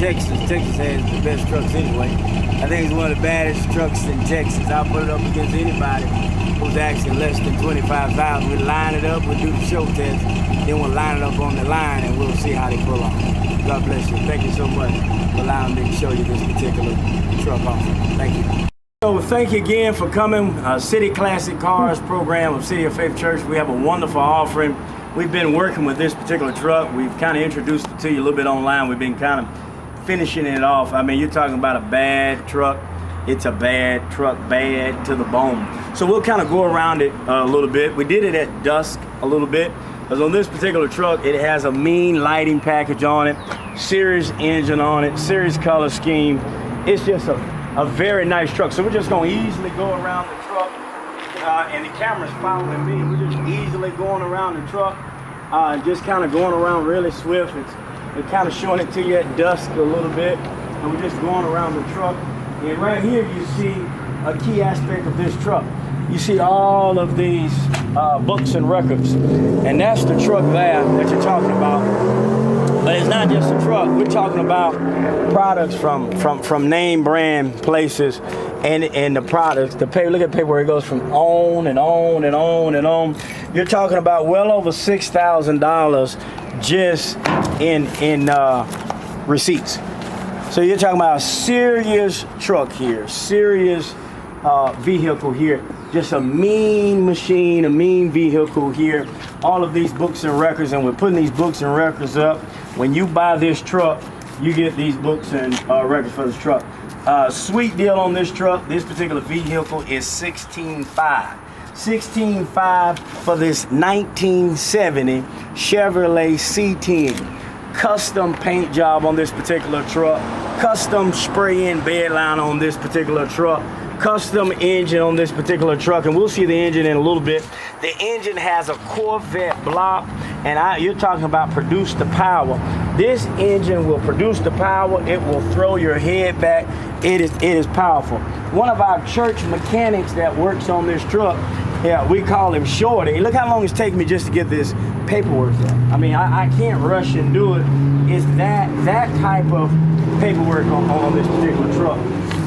Texas. Texas has the best trucks anyway. I think it's one of the baddest trucks in Texas. I'll put it up against anybody who's actually less than 25,000. We'll line it up, we'll do the show test, then we'll line it up on the line and we'll see how they pull off. God bless you. Thank you so much for allowing me to show you this particular truck offer. Thank you. So thank you again for coming. City Classic Cars program of City of Faith Church. We have a wonderful offering. We've been working with this particular truck. We've kind of introduced it to you a little bit online. We've been kind of finishing it off. I mean, you're talking about a bad truck. It's a bad truck, bad to the bone. So we'll kind of go around it a little bit. We did it at dusk a little bit, because on this particular truck, it has a mean lighting package on it, series engine on it, series color scheme. It's just a very nice truck. So we're just going to easily go around the truck, and the camera's following me. We're just easily going around the truck, just kind of going around really swift. It's kind of showing it to you at dusk a little bit, and we're just going around the truck. And right here you see a key aspect of this truck. You see all of these books and records, and that's the truck there that you're talking about. But it's not just a truck. We're talking about products from name brand places, and the products. The paper. Look at the paper where it goes from on and on and on and on. You're talking about well over $6,000 just in receipts. So you're talking about a serious truck here, serious vehicle here. Just a mean machine, a mean vehicle here. All of these books and records, and we're putting these books and records up. When you buy this truck, you get these books and records for this truck. Sweet deal on this truck. This particular vehicle is $16,500. $16,500 for this 1970 Chevrolet C10. Custom paint job on this particular truck. Custom spray-in bed line on this particular truck. Custom engine on this particular truck, and we'll see the engine in a little bit. The engine has a Corvette block, and you're talking about produce the power. This engine will produce the power. It will throw your head back. It is powerful. One of our church mechanics that works on this truck, yeah, we call him Shorty. Look how long it's taken me just to get this paperwork done. I mean, I can't rush and do it. It's that type of paperwork on this particular truck.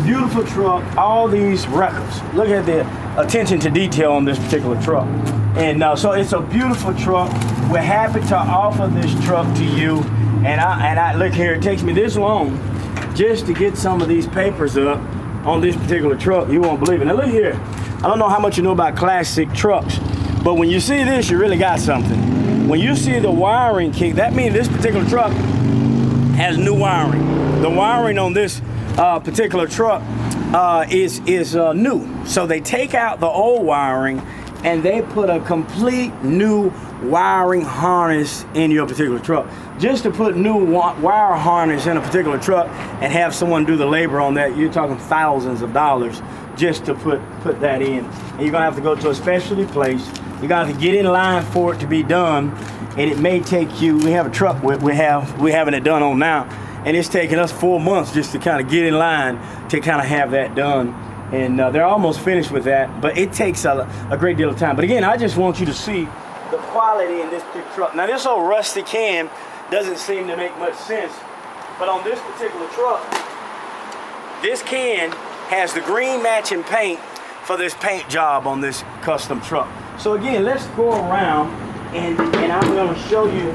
Beautiful truck, all these records. Look at the attention to detail on this particular truck. And so it's a beautiful truck. We're happy to offer this truck to you. And I look here, it takes me this long just to get some of these papers up on this particular truck. You won't believe it. Now look here, I don't know how much you know about classic trucks, but when you see this, you really got something. When you see the wiring key, that means this particular truck has new wiring. The wiring on this particular truck is new. So they take out the old wiring and they put a complete new wiring harness in your particular truck. Just to put new wire harness in a particular truck and have someone do the labor on that, you're talking thousands of dollars just to put that in. And you're gonna have to go to a specialty place. You're gonna have to get in line for it to be done. And it may take you, we have a truck we're having it done on now. And it's taken us 4 months just to kind of get in line to kind of have that done. And they're almost finished with that, but it takes a great deal of time. But again, I just want you to see the quality in this big truck. Now this old rusty can doesn't seem to make much sense, but on this particular truck, this can has the green matching paint for this paint job on this custom truck. So again, let's go around and I'm going to show you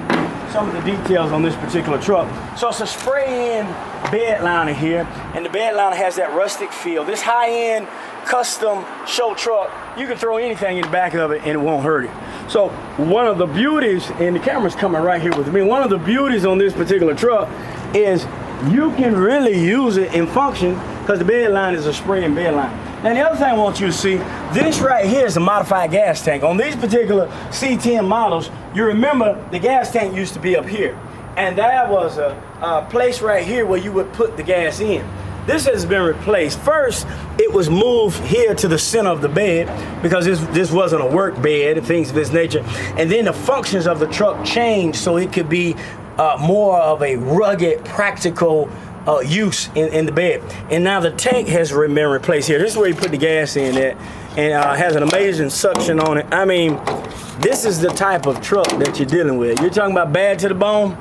some of the details on this particular truck. So it's a spray-in bed liner here, and the bed liner has that rustic feel. This high-end custom show truck, you can throw anything in the back of it and it won't hurt it. So one of the beauties, and the camera's coming right here with me, one of the beauties on this particular truck is you can really use it in function because the bed line is a spray-in bed line. Now the other thing I want you to see, this right here is a modified gas tank. On these particular C10 models, you remember the gas tank used to be up here. And there was a place right here where you would put the gas in. This has been replaced. First, it was moved here to the center of the bed because this wasn't a work bed, things of this nature. And then the functions of the truck changed so it could be more of a rugged, practical use in the bed. And now the tank has been replaced here. This is where you put the gas in at, and has an amazing suction on it. I mean, this is the type of truck that you're dealing with. You're talking about bad to the bone.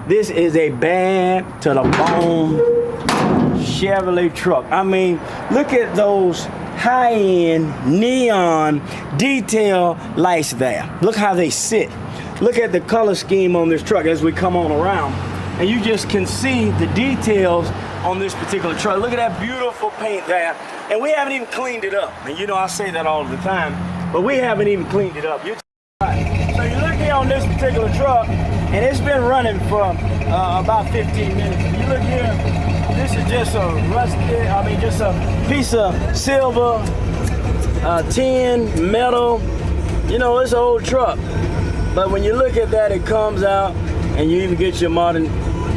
This is a bad to the bone Chevrolet truck. I mean, look at those high-end neon detail lights there. Look how they sit. Look at the color scheme on this truck as we come on around. And you just can see the details on this particular truck. Look at that beautiful paint there. And we haven't even cleaned it up. And you know I say that all the time, but we haven't even cleaned it up. So you look here on this particular truck, and it's been running for about 15 minutes. You look here, this is just just a piece of silver, tin, metal. You know, it's an old truck. But when you look at that, it comes out, and you even get your modern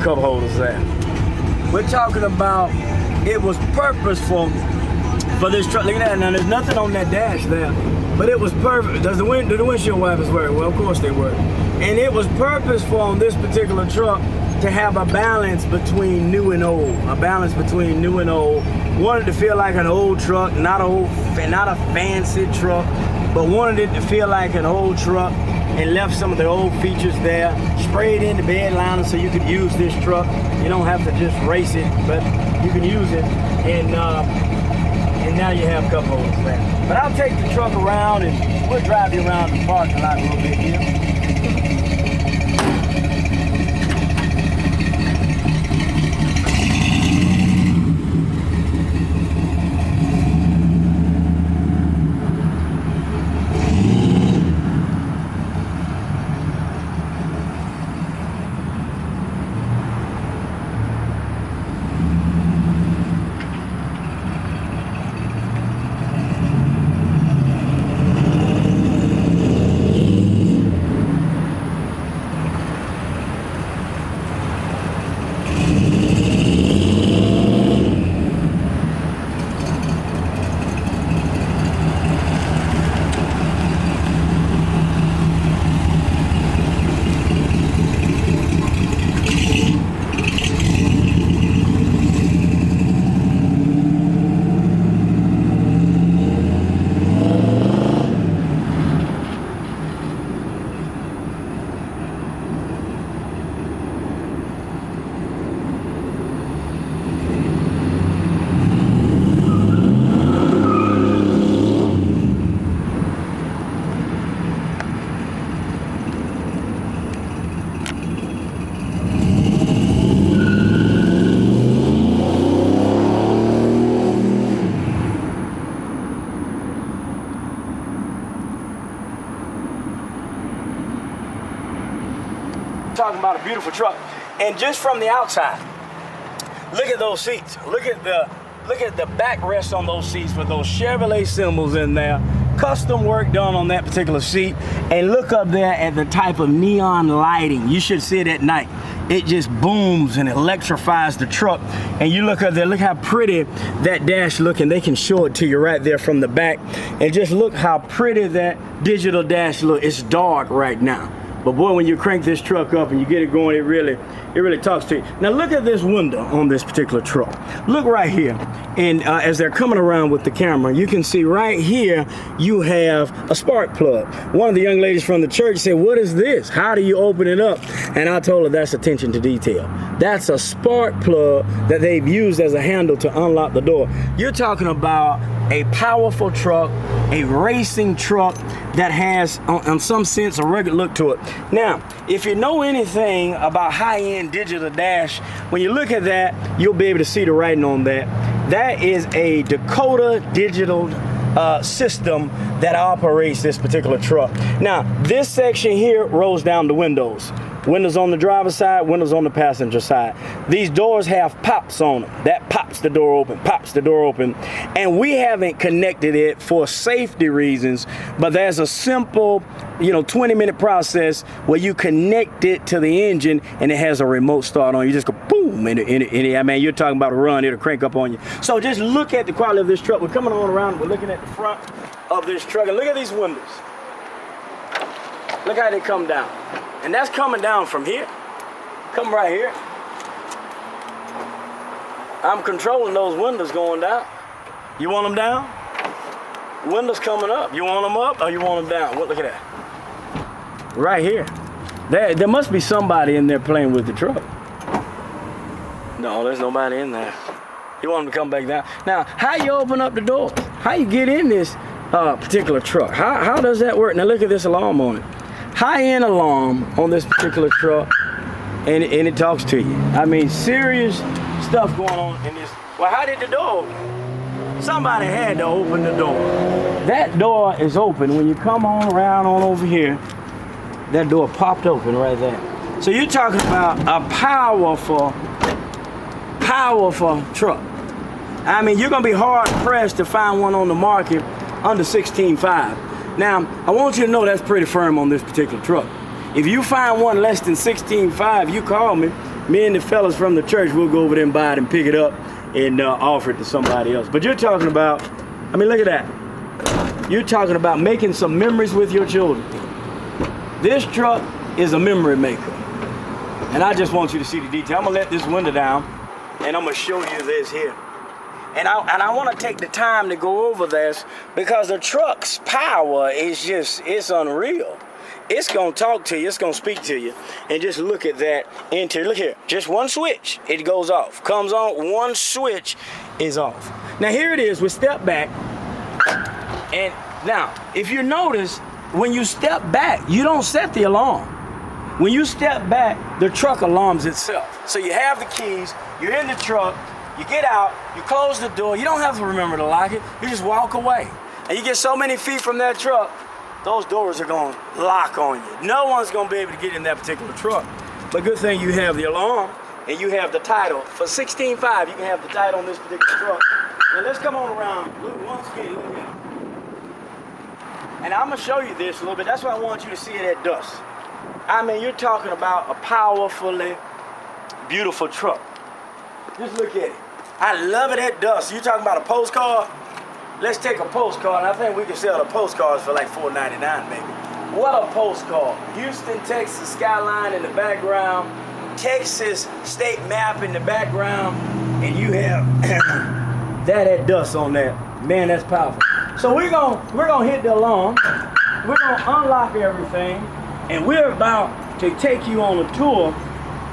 cup holders there. We're talking about it was purposeful for this truck. Look at that. Now, there's nothing on that dash there, but it was perfect. Do the windshield wipers work? Well, of course they work. And it was purposeful on this particular truck to have a balance between new and old. A balance between new and old. Wanted to feel like an old truck, not a fancy truck, but wanted it to feel like an old truck, and left some of the old features there. Sprayed in the bed liner so you could use this truck. You don't have to just race it, but you can use it. And now you have cup holders there. But I'll take the truck around and we'll drive you around the parking lot a little bit here. Talking about a beautiful truck, and just from the outside, look at those seats. Look at the backrest on those seats with those Chevrolet symbols in there. Custom work done on that particular seat. And look up there at the type of neon lighting. You should see it at night. It just booms and electrifies the truck. And you look up there, look how pretty that dash looking. They can show it to you right there from the back. And just look how pretty that digital dash look. It's dark right now, but boy, when you crank this truck up and you get it going, it really talks to you. Now look at this window on this particular truck. Look right here. And as they're coming around with the camera, you can see right here, you have a spark plug. One of the young ladies from the church said, "What is this? How do you open it up?" And I told her that's attention to detail. That's a spark plug that they've used as a handle to unlock the door. You're talking about a powerful truck, a racing truck that has, in some sense, a rugged look to it. Now, if you know anything about high-end digital dash, when you look at that, you'll be able to see the writing on that. That is a Dakota digital system that operates this particular truck. Now, this section here rolls down the windows. Windows on the driver's side, windows on the passenger side. These doors have pops on them. That pops the door open, pops the door open. And we haven't connected it for safety reasons, but there's a simple, 20-minute process where you connect it to the engine and it has a remote start on. You just go boom, and I mean, you're talking about a run, it'll crank up on you. So just look at the quality of this truck. We're coming on around, we're looking at the front of this truck, and look at these windows. Look how they come down. And that's coming down from here. Come right here. I'm controlling those windows going down. You want them down? Windows coming up. You want them up or you want them down? Look at that. Right here. There must be somebody in there playing with the truck. No, there's nobody in there. You want them to come back down. Now, how you open up the door? How you get in this particular truck? How does that work? Now look at this alarm on it. High-end alarm on this particular truck, and it talks to you. I mean, serious stuff going on in this. Well, how did the door open? Somebody had to open the door. That door is open. When you come on around on over here, that door popped open right there. So you're talking about a powerful truck. I mean, you're gonna be hard pressed to find one on the market under 16.5. Now, I want you to know that's pretty firm on this particular truck. If you find one less than 16.5, you call me. Me and the fellas from the church, we'll go over there and buy it and pick it up and offer it to somebody else. But you're talking about, I mean, look at that. You're talking about making some memories with your children. This truck is a memory maker. And I just want you to see the detail. I'm gonna let this window down and I'm gonna show you this here. And I want to take the time to go over this because the truck's power is it's unreal. It's going to talk to you. It's going to speak to you. And just look at that interior. Look here. Just one switch. It goes off. Comes on. One switch is off. Now, here it is. We step back. And now, if you notice, when you step back, you don't set the alarm. When you step back, the truck alarms itself. So you have the keys. You're in the truck. You get out, you close the door, you don't have to remember to lock it, you just walk away. And you get so many feet from that truck, those doors are gonna lock on you. No one's gonna be able to get in that particular truck. But good thing you have the alarm and you have the title. For 16.5, you can have the title on this particular truck. Now let's come on around, look once again, look at it. And I'm gonna show you this a little bit. That's why I want you to see it at dusk. I mean, you're talking about a powerfully beautiful truck. Just look at it. I love it at dusk. You talking about a postcard? Let's take a postcard. I think we can sell the postcards for like $4.99 maybe. What a postcard. Houston, Texas skyline in the background. Texas state map in the background. And you have that at dusk on there. Man, that's powerful. So we're gonna hit the alarm. We're gonna unlock everything. And we're about to take you on a tour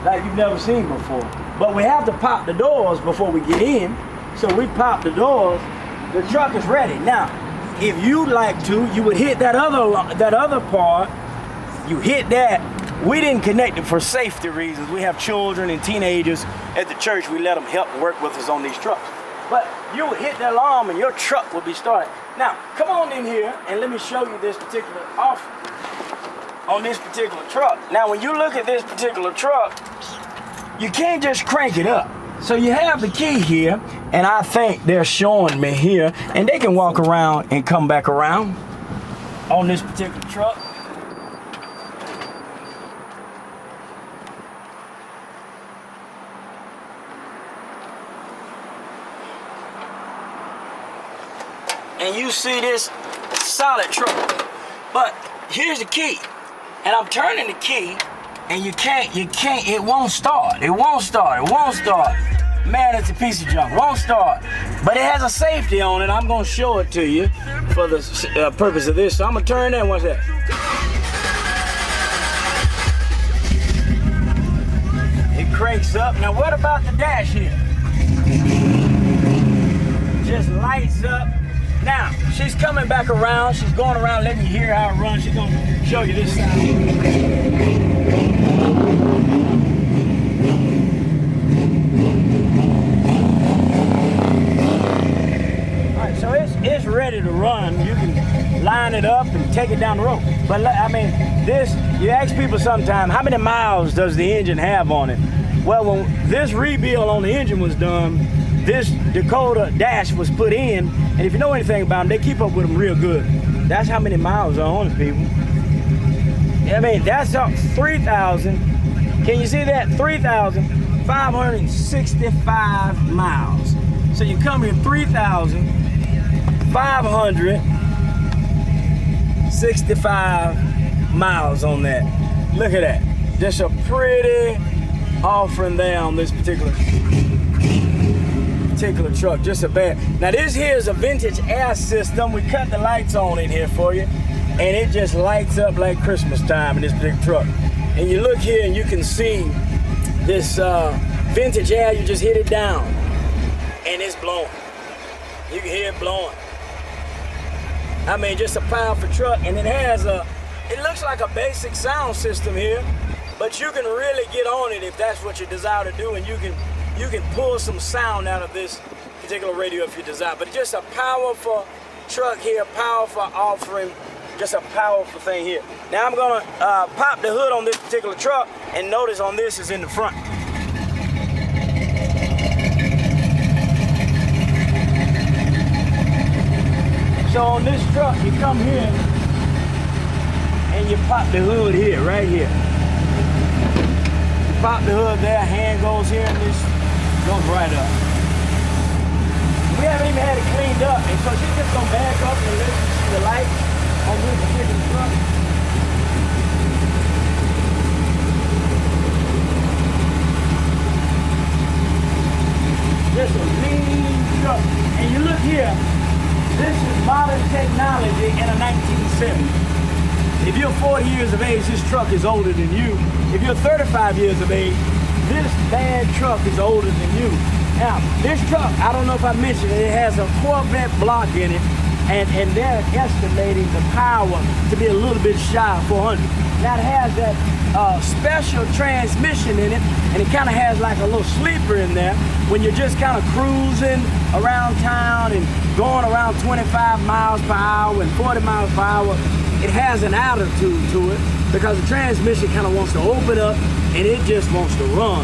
like you've never seen before. But we have to pop the doors before we get in. So we pop the doors. The truck is ready. Now, if you'd like to, you would hit that other part. You hit that. We didn't connect it for safety reasons. We have children and teenagers at the church. We let them help work with us on these trucks. But you would hit that alarm and your truck will be started. Now, come on in here and let me show you this particular offer on this particular truck. Now, when you look at this particular truck, you can't just crank it up. So you have the key here, and I think they're showing me here, and they can walk around and come back around on this particular truck. And you see this solid truck. But here's the key. And I'm turning the key, and you can't, it won't start. Man, it's a piece of junk, won't start. But it has a safety on it. I'm gonna show it to you for the purpose of this. So I'm gonna turn that, watch that. It cranks up. Now what about the dash here? Just lights up. Now, she's coming back around. She's going around letting you hear how it runs. She's gonna show you this side. So it's ready to run. You can line it up and take it down the road. But I mean, this, you ask people sometimes, how many miles does the engine have on it? Well, when this rebuild on the engine was done, this Dakota dash was put in, and if you know anything about them, they keep up with them real good. That's how many miles are on it, people. I mean, that's up 3,000. Can you see that? 3,565 miles. So you come here 3,565 miles on that. Look at that. Just a pretty offering there on this particular truck. Just a bad. Now this here is a vintage air system. We cut the lights on in here for you, and it just lights up like Christmas time in this particular truck. And you look here and you can see this vintage air. You just hit it down and it's blowing. You can hear it blowing. I mean, just a powerful truck. And it has it looks like a basic sound system here, but you can really get on it if that's what you desire to do, and you can pull some sound out of this particular radio if you desire. But it's just a powerful truck here, powerful offering, just a powerful thing here. Now I'm gonna pop the hood on this particular truck, and notice on this is in the front. So on this truck, you come here and you pop the hood here, right here. You pop the hood there, hand goes here, and this goes right up. We haven't even had it cleaned up, and so she's just gonna back up and let you see the light on this particular truck. Just a clean truck. And you look here, this is modern technology in a 1970. If you're 40 years of age, this truck is older than you. If you're 35 years of age, this bad truck is older than you. Now, this truck, I don't know if I mentioned it, it has a Corvette block in it, and they're estimating the power to be a little bit shy of 400. Now, it has that special transmission in it, and it kind of has like a little sleeper in there when you're just kind of cruising around town and going around 25 miles per hour and 40 miles per hour. It has an attitude to it because the transmission kind of wants to open up and it just wants to run.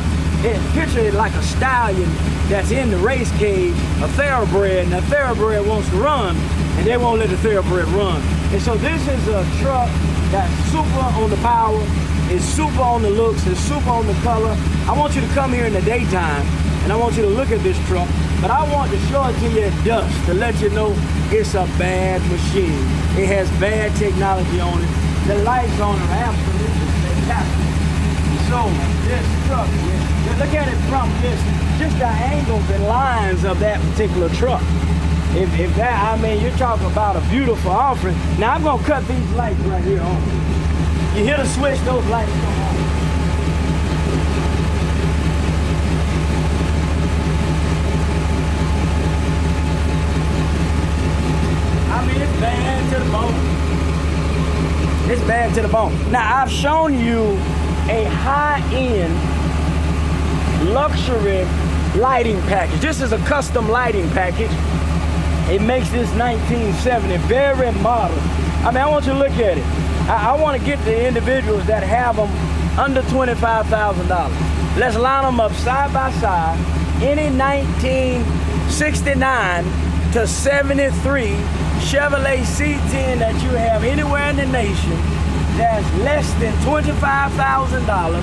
Picture it like a stallion that's in the race cage, a thoroughbred, and the thoroughbred wants to run, and they won't let the thoroughbred run. And so this is a truck that's super on the power, it's super on the looks, it's super on the color. I want you to come here in the daytime, and I want you to look at this truck, but I want to show it to you at dusk to let you know it's a bad machine. It has bad technology on it. The lights on it are absolutely spectacular. So this truck, look at it from just the angles and lines of that particular truck. If that, I mean, you're talking about a beautiful offering. Now I'm gonna cut these lights right here on. You hear the switch, those lights come on. I mean, it's bad to the bone. It's bad to the bone. Now I've shown you a high-end luxury lighting package. This is a custom lighting package. It makes this 1970 very modern. I mean, I want you to look at it. I want to get the individuals that have them under $25,000. Let's line them up side by side. Any 1969 to 73 Chevrolet C10 that you have anywhere in the nation that's less than $25,000.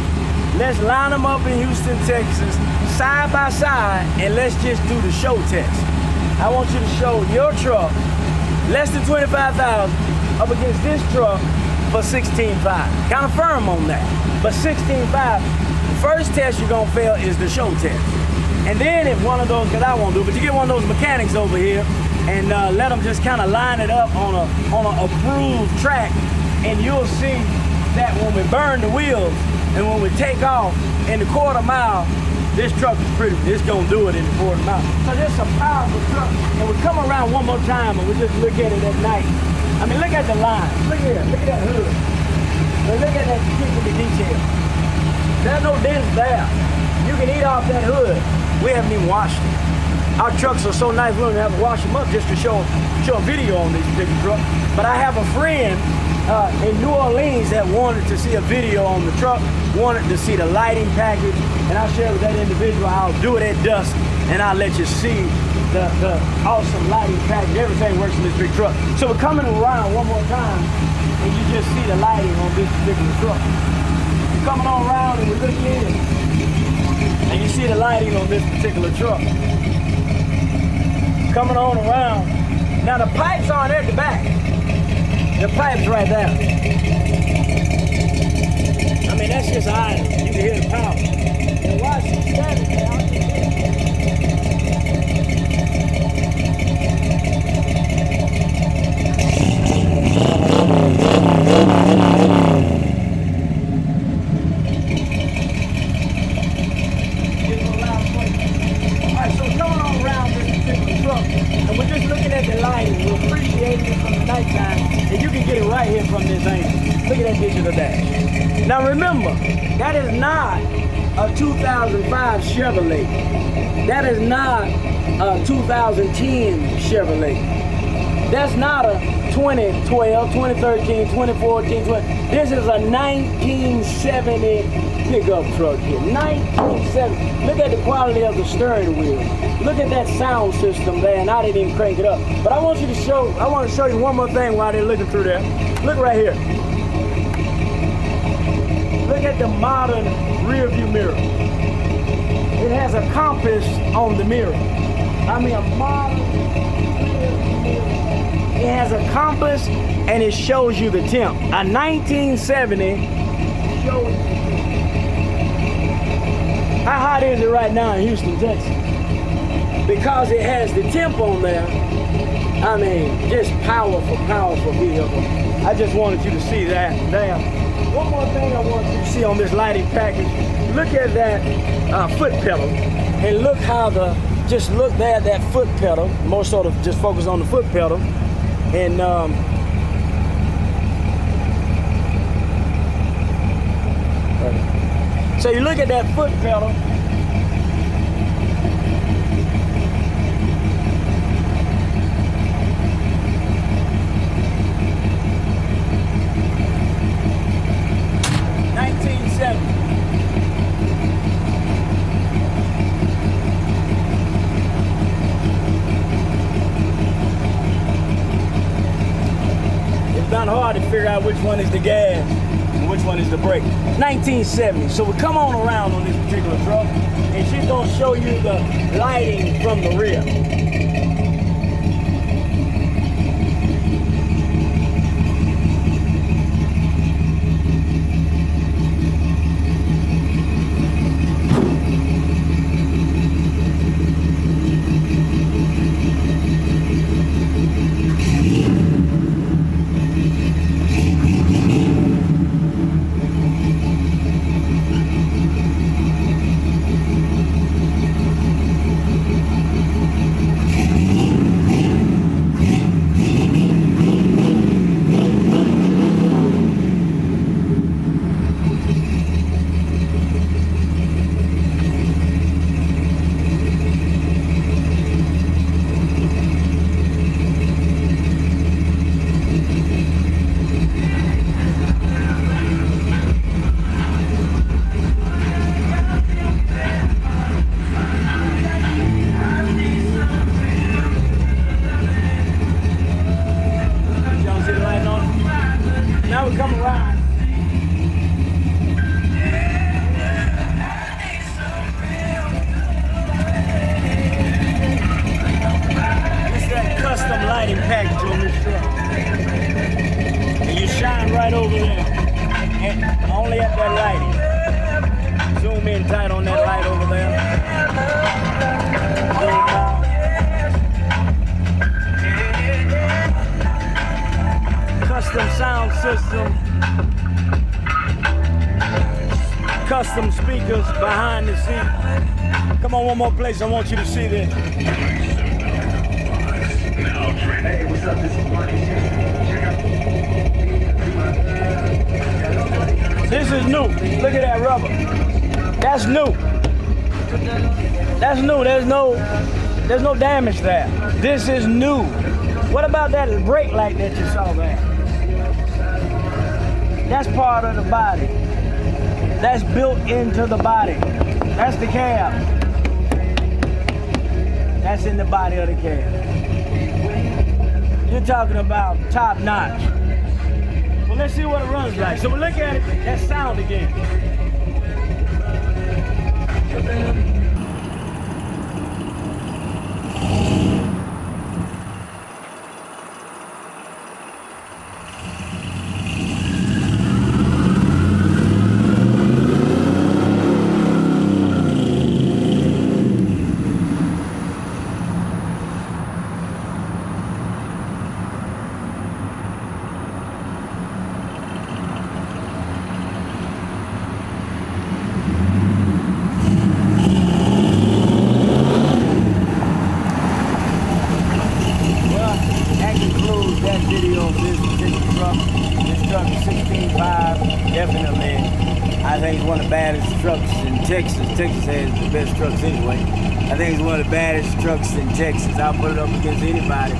Let's line them up in Houston, Texas, side by side, and let's just do the show test. I want you to show your truck, less than $25,000, up against this truck for $16,500. Kind of firm on that, but $16,500. The first test you're gonna fail is the show test. And then if one of those, because I won't do it, but you get one of those mechanics over here and let them just kind of line it up on a approved track, and you'll see that when we burn the wheels and when we take off in the quarter mile, this truck is pretty, it's gonna do it in the quarter mile. So this is a powerful truck. And we come around one more time and we just look at it at night. I mean, look at the line. Look here, look at that hood. Now look at that particular detail. There's no dents there. You can eat off that hood. We haven't even washed it. Our trucks are so nice, we don't even have to wash them up just to show a video on this particular truck. But I have a friend in New Orleans that wanted to see a video on the truck, wanted to see the lighting package, and I'll share with that individual. I'll do it at dusk, and I'll let you see the awesome lighting package. Everything works in this big truck. So we're coming around one more time, and you just see the lighting on this particular truck. We're coming on around, and we look in, and you see the lighting on this particular truck. Coming on around. Now the pipes aren't at the back. The pipe's right there. I mean, that's just idle. You can hear the power. And while she's standing there, I'll just illuminating it from the nighttime, and you can get it right here from this angle. Look at that digital dash. Now remember, that is not a 2005 Chevrolet. That is not a 2010 Chevrolet. That's not a 2012, 2013, 2014, This is a 1970 pickup truck here. 1970. Look at the quality of the steering wheel. Look at that sound system there, and I didn't even crank it up. But I want to show you one more thing while they're looking through there. Look right here. Look at the modern rear view mirror. It has a compass on the mirror. I mean, a modern rear view mirror. It has a compass and it shows you the temp. A 1970 shows you. How hot is it right now in Houston, Texas? Because it has the temp on there. I mean, just powerful, powerful vehicle. I just wanted you to see that there. One more thing I want you to see on this lighting package. Look at that foot pedal, and look how just look there at that foot pedal. More sort of just focus on the foot pedal. And so you look at that foot pedal. Hard to figure out which one is the gas and which one is the brake. 1970. So we come on around on this particular truck, and she's gonna show you the lighting from the rear. Package on this truck, and you shine right over there, and only at that lighting. Zoom in tight on that light over there. Zoom out. Custom sound system, custom speakers behind the seat. Come on, one more place. I want you to see this. Hey, what's up? This is Marty. This is new. Look at that rubber. That's new. That's new. There's no damage there. This is new. What about that brake light that you saw there? That's part of the body. That's built into the body. That's the cab. That's in the body of the cab. You're talking about top notch. Well, let's see what it runs like. So we look at it, that sound again. that video of this particular truck. This truck is 16.5, definitely. I think it's one of the baddest trucks in Texas. Texas has the best trucks anyway. I think it's one of the baddest trucks in Texas. I'll put it up against anybody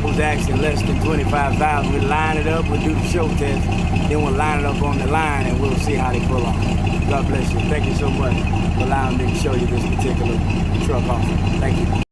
who's actually less than 25,000. We'll line it up, we'll do the show test, then we'll line it up on the line and we'll see how they pull off. God bless you. Thank you so much for allowing me to show you this particular truck offer. Thank you.